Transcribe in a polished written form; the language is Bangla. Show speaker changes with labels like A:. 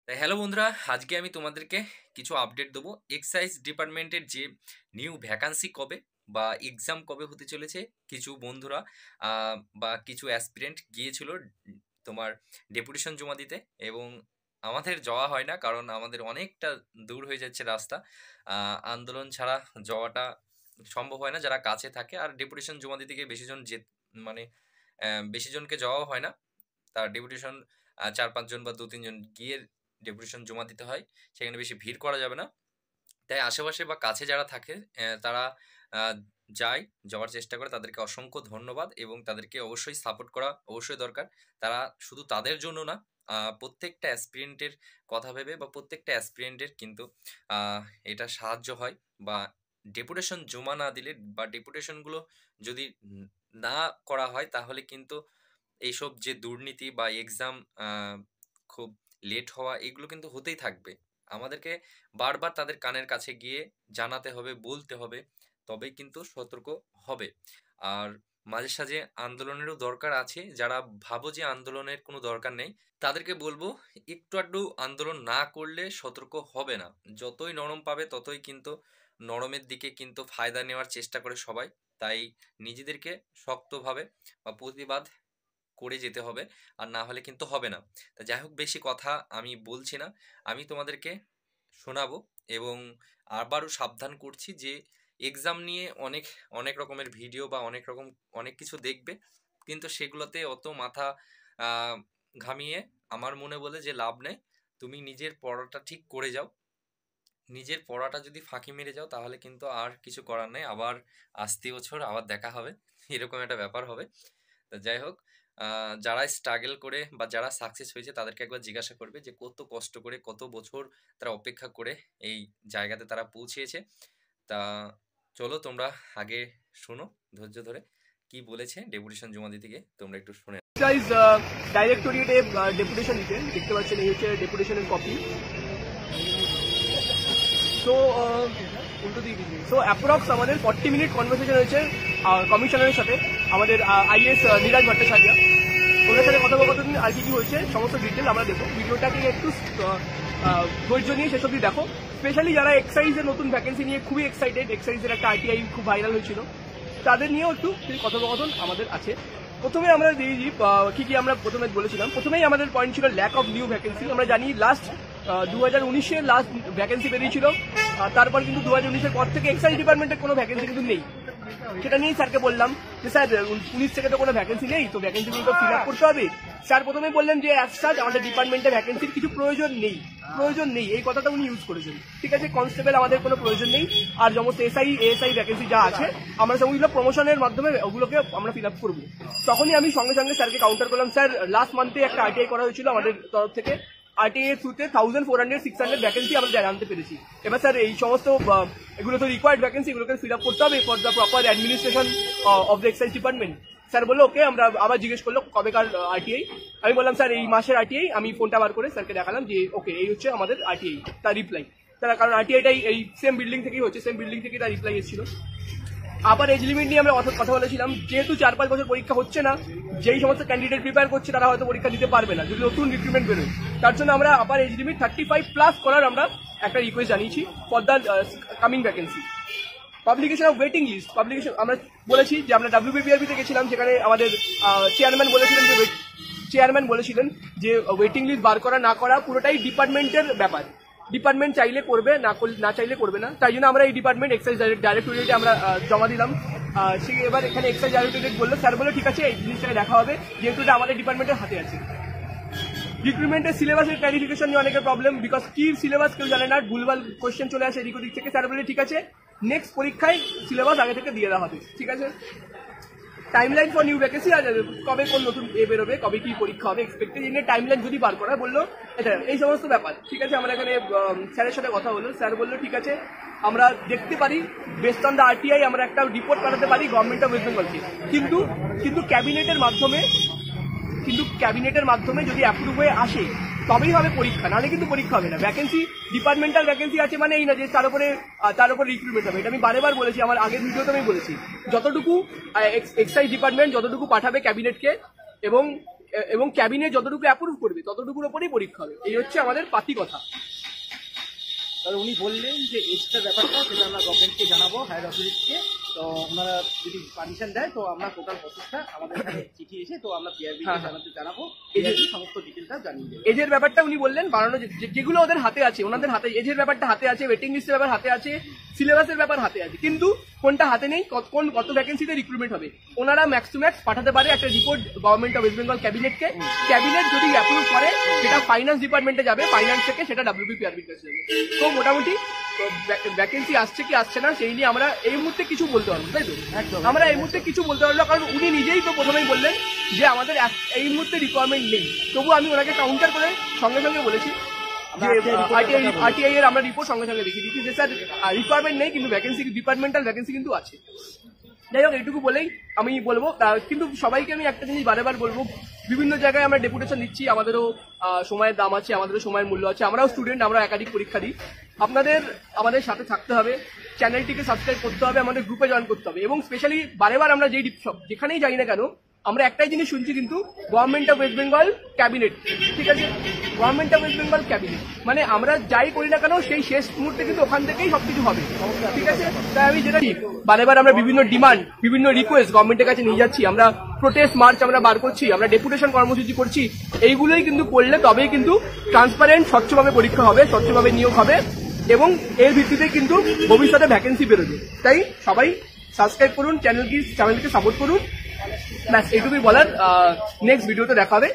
A: তাই হ্যালো বন্ধুরা, আজকে আমি তোমাদেরকে কিছু আপডেট দেবো। এক্সাইজ ডিপার্টমেন্টের যে নিউ ভ্যাকান্সি কবে বা এক্সাম কবে হতে চলেছে। কিছু বন্ধুরা বা কিছু অ্যাসপিরেন্ট গিয়েছিল তোমার ডেপুটেশন জমা দিতে, এবং আমাদের যাওয়া হয় না কারণ আমাদের অনেকটা দূর হয়ে যাচ্ছে রাস্তা। আন্দোলন ছাড়া যাওয়াটা সম্ভব হয় না যারা কাছে থাকে, আর ডেপুটেশন জমা দিতে গিয়ে বেশি জন মানে বেশি জনকে যাওয়াও হয় না। তার ডেপুটেশন ৪-৫ জন বা ২-৩ জন গিয়ে ডেপুটেশন জমা দিতে হয়, সেখানে বেশি ভিড় করা যাবে না। তাই আশেপাশে বা কাছে যারা থাকে তারা আহ, যাওয়ার চেষ্টা করে, তাদেরকে অসংখ্য ধন্যবাদ, এবং তাদেরকে অবশ্যই সাপোর্ট করা অবশ্যই দরকার। তারা শুধু তাদের জন্য না, প্রত্যেকটা অ্যাসপিরেন্টের কথা ভেবে বা প্রত্যেকটা অ্যাসপিরেন্টের কিন্তু এটা সাহায্য হয়। বা ডেপুটেশন জমা না দিলে বা ডেপুটেশনগুলো যদি না করা হয়, তাহলে কিন্তু এইসব যে দুর্নীতি বা এক্সাম খুব লেট হওয়া, এগুলো কিন্তু হতেই থাকবে। আমাদেরকে বারবার তাদের কানের কাছে গিয়ে জানাতে হবে, বলতে হবে, তবেই কিন্তু সতর্ক হবে। আর মাঝে সাঝে আন্দোলনেরও দরকার আছে। যারা ভাবো যে আন্দোলনের কোনো দরকার নেই, তাদেরকে বলবো একটু আধটু আন্দোলন না করলে সতর্ক হবে না। যতই নরম পাবে ততই কিন্তু নরমের দিকে কিন্তু ফায়দা নেওয়ার চেষ্টা করে সবাই। তাই নিজেদেরকে শক্তভাবে বা প্রতিবাদ করে যেতে হবে, আর না হলে কিন্তু হবে না। তা যাই হোক, বেশি কথা আমি বলছি না, আমি তোমাদেরকে শোনাবো। এবং আবারও সাবধান করছি যে এক্সাম নিয়ে অনেক অনেক রকমের ভিডিও বা অনেক কিছু দেখবে, কিন্তু সেগুলোতে অত মাথা আহ, ঘামিয়ে আমার মনে বলে যে লাভ নেই। তুমি নিজের পড়াটা ঠিক করে যাও। নিজের পড়াটা যদি ফাঁকি মেরে যাও, তাহলে কিন্তু আর কিছু করার নেই। আবার আসতি বছর আবার দেখা হবে, এরকম একটা ব্যাপার হবে। তা যাই হোক, যারা স্ট্রাগল করে বা যারা সাকসেস হয়েছে তাদেরকে একবার জিজ্ঞাসা করবে যে কত কষ্ট করে, কত বছর তারা অপেক্ষা করে এই জায়গাতে তারা পৌঁছিয়েছে। তা চলো তোমরা আগে শোনো ধৈর্য ধরে কি বলেছে ডেপুটেশন জমা দিতে গিয়ে, তোমরা একটু শুনে।
B: গাইজ ডাইরেক্টরিয়েটে ডেপুটেশন দিতে দেখতে পাচ্ছেন, এই হচ্ছে ডেপুটেশনের কপি। সো উল্টো দিয়ে দিচ্ছি। সো অ্যাপ্রক্স আমাদের 40 মিনিট কনভারসেশন হয়েছে কমিশনারের সাথে, আমাদের আইএস নীরাজ ভট্টাচার্য। ওনার সাথে কথোপকথন আর কি হয়েছে সমস্ত ডিটেল আমরা দেখো। ভিডিওটাকে একটু ধৈর্য নিয়ে শেষ অব্দি দেখো। স্পেশালি যারা এক্সাইজের নতুন ভ্যাকেন্সি নিয়ে খুবই এক্সাইটেড, এক্সাইজের একটা আইটিআই খুব ভাইরাল হয়েছিল, তাদের নিয়েও একটু কথোপকথন আমাদের আছে। প্রথমে আমরা দিয়েছি কি কি আমরা প্রথমে বলেছিলাম। প্রথমেই আমাদের পয়েন্ট ছিল ল্যাক অফ নিউ ভ্যাকেন্সি। আমরা জানি লাস্ট 2019-এ লাস্ট ভ্যাকেন্সি বেরিয়েছিল, তারপর কিন্তু 2019-এর পর থেকে এক্সাইজ ডিপার্টমেন্টের কোনো ভ্যাকেন্সি কিন্তু নেই। সেটা নিয়েই স্যারকে বললাম যে স্যার 19 থেকে তো কোনো ভ্যাকেন্সি নেই, তো ভ্যাকেন্সি তো ফিল আপ করতে হবে। স্যার প্রথমে বললেন যে অ্যাজ সাচ আমাদের ডিপার্টমেন্টে ভ্যাকেন্সির কিছু প্রয়োজন নেই, এই কথাটা উনি ইউজ করেছেন। ঠিক আছে, কনস্টেবল আমাদের কোনো প্রয়োজন নেই, আর সমস্ত এসআই এএসআই ভ্যাকেন্সি যা আছে আমরা সেগুলো প্রমোশনের মাধ্যমে ওগুলোকে আমরা ফিল আপ করবো। তখনই আমি সঙ্গে সঙ্গে স্যারকে কাউন্টার করলাম, স্যার লাস্ট মান্থে একটা আইটিআই করা হয়েছিল আমাদের তরফ থেকে, আরটিআই এর থ্রুতে 1400-600 ভ্যাকেন্সি আমরা জানতে পেরেছি। এবার স্যার এই সমস্ত এগুলো তো রিকোয়ার্ড ভ্যাকেন্সি, এগুলোকে ফিল আপ করতে হবে for the proper administration of the excise department. Sir বললো ওকে। আমরা আবার জিজ্ঞেস করলো কবেকার আরটিআই। আমি বললাম স্যার এই মাসের আরটিআই। আমি ফোনটা বার করে স্যারকে দেখালাম যে ওকে এই হচ্ছে আমাদের আরটিআই। তার রিপ্লাই, তারা কারণ আরটিআইটাই এই সেম বিল্ডিং থেকেই হচ্ছে, সেম বিল্ডিং থেকেই তার রিপ্লাই এসেছিল। আবার এজ লিমিট নিয়ে আমরা কথা বলেছিলাম, যেহেতু 4-5 বছর পরীক্ষা হচ্ছে না, যেই সমস্ত ক্যান্ডিডেট প্রিপেয়ার করছে তারা হয়তো পরীক্ষা দিতে পারবে না যদি নতুন রিক্রুটমেন্ট বেরোয়। তার জন্য আমরা আবার এজ লিমিট 35+ করার আমরা একটা রিকোয়েস্ট জানিয়েছি for the coming vacancy. Publication of waiting list, publication আমরা বলেছি যে আমরা WBPRB তে গেছিলাম, সেখানে আমাদের চেয়ারম্যান বলেছিলেন যে ওয়েটিং লিস্ট বার করা না করা পুরোটাই ডিপার্টমেন্টের ব্যাপার। ডিপার্টমেন্ট চাইলে করবে, না চাইলে করবে না। তাই জন্য আমরা এই ডিপার্টমেন্ট এক্সাইজ ডাইরেক্টরিয়েটে আমরা জমা দিলাম। এবার এখানে এক্সাইজ ডাইরেক্টরিয়েট বললো, স্যার বললো ঠিক আছে এই জিনিসটাকে দেখা হবে, যেহেতু এটা আমাদের ডিপার্টমেন্টের হাতে আছে। রিক্রুটমেন্টের সিলেবাসের ক্লারিফিকেশন নিয়ে অনেকের প্রবলেম, বিকজ কি সিলেবাস কেউ জানে না, ভুলভাল কোয়েশ্চেন চলে আসে এদিক ওদিক থেকে। স্যার বলে ঠিক আছে নেক্সট পরীক্ষায় সিলেবাস আগে থেকে দিয়ে দেওয়া হবে। ঠিক আছে, টাইমলাইন ফর নিউ ভ্যাকেন্সি, আর কবে কোন নতুন বেরোবে, কবে কি পরীক্ষা হবে এক্সপেক্টেড, এই টাইমলাইন যদি বার করা বললো এটা এই সমস্ত ব্যাপার। ঠিক আছে, আমরা এখানে স্যারের সাথে কথা হলো, স্যার বললো ঠিক আছে আমরা দেখতে পারি বেস্ট অন দ্য আরটিআই আমরা একটা রিপোর্ট পাঠাতে পারি গভর্নমেন্ট অফ ওয়েস্ট বেঙ্গলকে, কিন্তু ক্যাবিনেটের মাধ্যমে যদি অ্যাপ্রুভ হয়ে আসে তবেই হবে পরীক্ষা, নাহলে কিন্তু পরীক্ষা হবে না। ভ্যাকেন্সি ডিপার্টমেন্টাল ভ্যাকেন্সি আছে মানে এই না যে তার উপরে রিক্রুটমেন্ট হবে। এটা আমি বারেবার বলেছি, আমার আগের ভিডিওতে আমি বলেছি, যতটুকু এক্সাইজ ডিপার্টমেন্ট যতটুকু পাঠাবে ক্যাবিনেটকে এবং এবং ক্যাবিনেট যতটুকু অ্যাপ্রুভ করবে ততটুকুর উপরেই পরীক্ষা হবে। এই হচ্ছে আমাদের পাতি কথা।
C: উনি বললেন যে এক্সট্রা ব্যাপারটা সেটা আমরা গভর্নমেন্টকে জানাবো, হায়ার অথরিটিকে। তো ওনারা যদি পারমিশন দেয় তো আমরা টোটাল প্রসেসটা আমাদের এখানে চিঠি এসে তো আমরা পিআরবিকে জানাবো, সমস্ত ডিটেলটা জানিয়ে দেবো।
B: এজের ব্যাপারটা উনি বললেন বাড়ানো, যেগুলো ওদের হাতে আছে, ওনাদের হাতে এজের ব্যাপারটা হাতে আছে, ওয়েটিং লিস্টের ব্যাপার হাতে আছে, সিলেবাসের ব্যাপার হাতে আছে, কিন্তু কোনটা হাতে নেই, কত ভ্যাকেন্সিতে রিক্রুটমেন্ট হবে। ওনারা ম্যাক্স টু ম্যাক্স পাঠাতে পারে একটা report government of West Bengal ক্যাবিনেটকে। ক্যাবিনেট যদি অ্যাপ্রুভ করে সেটা ফাইন্যান্স ডিপার্টমেন্টে যাবে, ফাইন্যান্স থেকে সেটা WPPRBর কাছে যাবে। তো মোটামুটি ভ্যাকেন্সি আসছে কি আসছে না সেই নিয়ে আমরা এই মুহূর্তে কিছু বলতে পারবো, তাই তো? আমরা এই মুহূর্তে কিছু বলতে পারবো কারণ উনি নিজেই তো প্রথমেই বললেন যে আমাদের এই মুহূর্তে রিকোয়ারমেন্ট নেই। তবু আমি ওনাকে কাউন্টার করে সঙ্গে সঙ্গে বলেছি যে RTI এর আমরা রিপোর্ট সঙ্গে সঙ্গে দেখিয়ে দিচ্ছি যে স্যার রিকোয়ারমেন্ট নেই, কিন্তু ভ্যাকেন্সি, ডিপার্টমেন্টাল ভ্যাকেন্সি কিন্তু আছে। যাই হোক, এইটুকু বলেই আমি বলবো। কিন্তু সবাইকে আমি একটা জিনিস বারেবার বলবো, বিভিন্ন জায়গায় আমরা ডেপুটেশন দিচ্ছি, আমাদেরও সময়ের দাম আছে, আমাদেরও সময়ের মূল্য আছে, আমরাও স্টুডেন্ট, আমরা একাধিক পরীক্ষা দিই। আমাদের সাথে থাকতে হবে, চ্যানেলটিকে সাবস্ক্রাইব করতে হবে, আমাদের গ্রুপে জয়েন করতে হবে, এবং স্পেশালি বারেবার আমরা যেখানেই যাই না কেন আমরা একটাই জিনিস শুনছি কিন্তু government of West Bengal cabinet, ঠিক আছে? Government of West Bengal cabinet মানে আমরা যাই করি না কেন সেই শেষ মুহূর্তে কিন্তু ওখান থেকেই সবকিছু হবে, ঠিক আছে? তাই আমি যেটা বারেবার আমরা বিভিন্ন ডিমান্ড, বিভিন্ন রিকোয়েস্ট গভর্নমেন্টের কাছে নিয়ে যাচ্ছি, আমরা প্রোটেস্ট মার্চ আমরা বার করছি, আমরা ডেপুটেশন কর্মসূচি করছি, এইগুলোই কিন্তু করলে তবেই কিন্তু ট্রান্সপারেন্ট, স্বচ্ছভাবে পরীক্ষা হবে, স্বচ্ছভাবে নিয়োগ হবে, এবং এর ভিত্তিতে কিন্তু ভবিষ্যতে ভ্যাকেন্সি বেরোবে। তাই সবাই সাবস্ক্রাইব করুন, চ্যানেলকে সাপোর্ট করুন। ব্যাস এইটুকুই বলার। নেক্সট ভিডিওতে দেখা হবে।